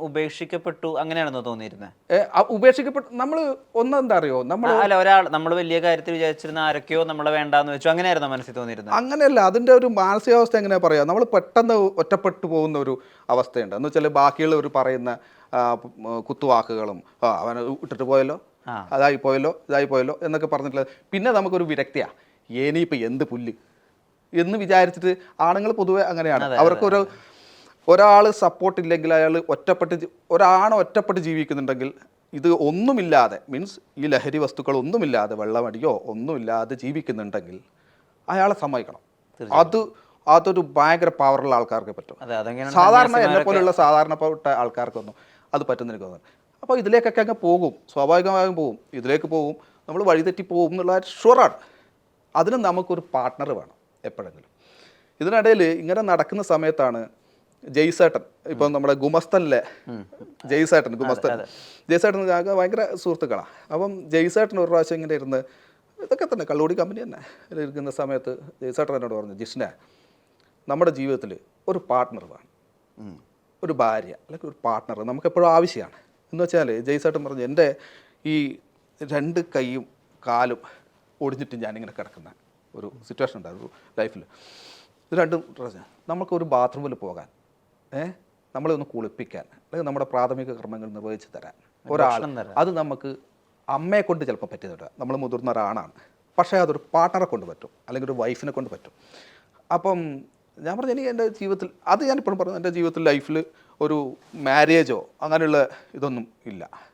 ഉപേക്ഷിക്കപ്പെട്ടു അങ്ങനെയാണെന്നോ തോന്നിയിരുന്നത്? ഉപേക്ഷിക്കപ്പെട്ടു നമ്മൾ ഒന്നെന്താ അറിയോ, നമ്മൾ നമ്മൾ വലിയ കാര്യത്തിൽ വിചാരിച്ചിരുന്ന ആരൊക്കെയോ നമ്മളെ വേണ്ടാന്ന് വെച്ചു, അങ്ങനെയായിരുന്നോ മനസ്സിൽ തോന്നിയിരുന്നത്? അങ്ങനെയല്ല. അതിൻ്റെ ഒരു മാനസികാവസ്ഥ എങ്ങനെയാ പറയുക, നമ്മൾ പെട്ടെന്ന് ഒറ്റപ്പെട്ടു പോകുന്ന ഒരു അവസ്ഥയുണ്ട്. എന്ന് വെച്ചാൽ ബാക്കിയുള്ളവർ പറയുന്ന കുത്തുവാക്കുകളും അവനെ ഇട്ടിട്ട് പോയല്ലോ, അതായി പോയല്ലോ, ഇതായി പോയല്ലോ എന്നൊക്കെ പറഞ്ഞിട്ടുള്ള പിന്നെ നമുക്കൊരു വിരക്തിയാണ്. ഇനിയിപ്പോൾ എന്ത് പുല്ല് എന്ന് വിചാരിച്ചിട്ട് ആണുങ്ങൾ പൊതുവെ അങ്ങനെയാണ്. അവർക്കൊരു ഒരാൾ സപ്പോർട്ട് ഇല്ലെങ്കിൽ, അയാൾ ഒറ്റപ്പെട്ട് ജീവിക്കുന്നുണ്ടെങ്കിൽ, ഇത് ഒന്നുമില്ലാതെ മീൻസ് ഈ ലഹരി വസ്തുക്കളൊന്നുമില്ലാതെ വെള്ളമടിയോ ഒന്നുമില്ലാതെ ജീവിക്കുന്നുണ്ടെങ്കിൽ അയാളെ സമ്മതിക്കണം. അതൊരു ഭയങ്കര പവറുള്ള ആൾക്കാർക്ക് പറ്റും. സാധാരണ എന്നെ പോലെയുള്ള സാധാരണപ്പെട്ട ആൾക്കാർക്കൊന്നും അത് പറ്റുന്ന എനിക്ക് തോന്നുന്നു. അപ്പോൾ ഇതിലേക്കൊക്കെ അങ്ങ് പോകും, സ്വാഭാവികമായും പോകും, ഇതിലേക്ക് പോകും, നമ്മൾ വഴിതെറ്റി പോകും എന്നുള്ള ഷുവറാണ്. അതിന് നമുക്കൊരു പാർട്ട്ണർ വേണം എപ്പോഴെങ്കിലും. ഇതിനിടയിൽ ഇങ്ങനെ നടക്കുന്ന സമയത്താണ് ജയ്സേട്ടൻ, ഇപ്പം നമ്മുടെ ഗുമസ്തനിലെ ജയ്സേട്ടൻ ഭയങ്കര സുഹൃത്തുക്കളാണ്. അപ്പം ജയ്സേട്ടൻ ഒരു പ്രാവശ്യം ഇങ്ങനെ ഇരുന്ന്, ഇതൊക്കെ തന്നെ കള്ളുകൂടി കമ്പനി തന്നെ ഇരിക്കുന്ന സമയത്ത് ജയ്സേട്ടൻ എന്നോട് പറഞ്ഞു, ജിഷ്ണ, നമ്മുടെ ജീവിതത്തിൽ ഒരു പാർട്ട്ണർ വേണം, ഒരു ഭാര്യ അല്ലെങ്കിൽ ഒരു പാർട്ട്ണർ നമുക്കെപ്പോഴും ആവശ്യമാണ് എന്ന് വെച്ചാൽ. ജയ്സേട്ടൻ പറഞ്ഞു, എൻ്റെ ഈ 2 കൈയും കാലും ഒടിഞ്ഞിട്ട് ഞാനിങ്ങനെ കിടക്കുന്ന ഒരു സിറ്റുവേഷൻ ഉണ്ടായിരുന്നു ലൈഫിൽ. ഇത് രണ്ടും നമുക്കൊരു ബാത്റൂമിൽ പോകാൻ, നമ്മളെ ഒന്ന് കുളിപ്പിക്കാൻ, അല്ലെങ്കിൽ നമ്മുടെ പ്രാഥമിക കർമ്മങ്ങൾ നിർവഹിച്ച് തരാൻ ഒരാൾ, അത് നമുക്ക് അമ്മയെ കൊണ്ട് ചിലപ്പോൾ പറ്റിയതല്ല, നമ്മൾ മുതിർന്ന ഒരാണാണ്, പക്ഷേ അതൊരു പാർട്ട്ണറെ കൊണ്ട് പറ്റും, അല്ലെങ്കിൽ ഒരു വൈഫിനെ കൊണ്ട് പറ്റും. അപ്പം ഞാൻ പറഞ്ഞു, എനിക്ക് എൻ്റെ ജീവിതത്തിൽ, അത് ഞാനിപ്പോഴും പറഞ്ഞു, എൻ്റെ ജീവിതത്തിൽ ലൈഫിൽ ഒരു മാരേജോ അങ്ങനെയുള്ള ഇതൊന്നും ഇല്ല.